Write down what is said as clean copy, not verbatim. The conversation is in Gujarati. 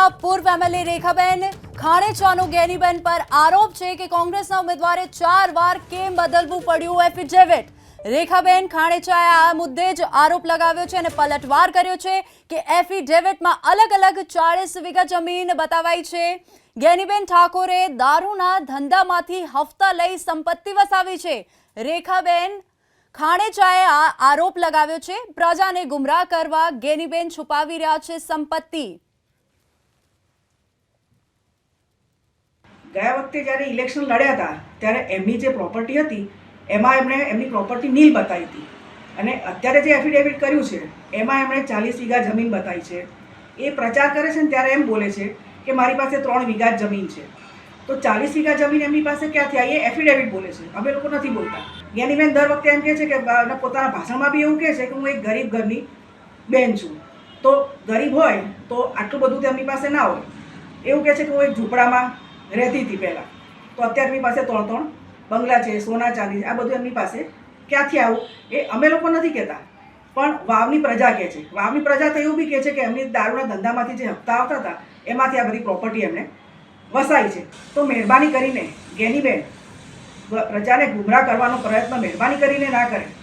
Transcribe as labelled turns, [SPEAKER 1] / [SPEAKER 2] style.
[SPEAKER 1] કોંગ્રેસના પૂર્વ એમએલએ રેખાબેન ખાણેચાનો ગેનીબેન પર આરોપ છે કે કોંગ્રેસના ઉમેદવારે 4 વાર કેમ બદલવું પડ્યું એફિડેવિટ। રેખાબેન ખાણેચાએ આ મુદ્દે જ આરોપ લગાવ્યો છે અને પલટવાર કર્યો છે કે એફિડેવિટમાં અલગ અલગ 40 વીઘા જમીન બતાવાઈ છે। ગેનીબેન ઠાકોરે દારૂના ધંધામાંથી હફતા લઈ સંપત્તિ વસાવી છે। રેખાબેન ખાણેચાએ આ આરોપ લગાવ્યો છે પ્રજાને ગુમરાહ કરવા ગેનીબેન છુપાવી રહ્યા છે સંપત્તિ।
[SPEAKER 2] ગયા વખતે જ્યારે ઇલેક્શન લડ્યા હતા ત્યારે એમની જે પ્રોપર્ટી હતી એમાં એમણે એમની પ્રોપર્ટી નીલ બતાવી હતી અને અત્યારે જે એફિડેવિટ કર્યું છે એમાં એમણે 40 વીઘા જમીન બતાવી છે। એ પ્રચાર કરે છે ને ત્યારે એમ બોલે છે કે મારી પાસે 3 વીઘા જમીન છે, તો 40 વીઘા જમીન એમની પાસે ક્યાંથી આવી? એ એફિડેવિટ બોલે છે, અમે લોકો નથી બોલતા। જ્ઞાનીબેન દર વખતે એમ કહે છે કે પોતાના ભાષણમાં બી એવું કહે છે કે હું એક ગરીબ ઘરની બેન છું, તો ગરીબ હોય તો આટલું બધું તેમની પાસે ના હોય। એવું કહે છે કે હું એક ઝૂંપડામાં રહેતી હતી પહેલાં, તો અત્યારે એમની પાસે 3 બંગલા છે, સોના ચાંદી, આ બધું એમની પાસે ક્યાંથી આવું? એ અમે લોકો નથી કહેતા, પણ વાવની પ્રજા કહે છે। વાવની પ્રજા તો એવું બી કહે છે કે એમની દારૂના ધંધામાંથી જે હપ્તા આવતા હતા એમાંથી આ બધી પ્રોપર્ટી એમણે વસાઈ છે। તો મહેરબાની કરીને ગેનીબેન પ્રજાને ગુમરાહ કરવાનો પ્રયત્ન મહેરબાની કરીને ના કરે।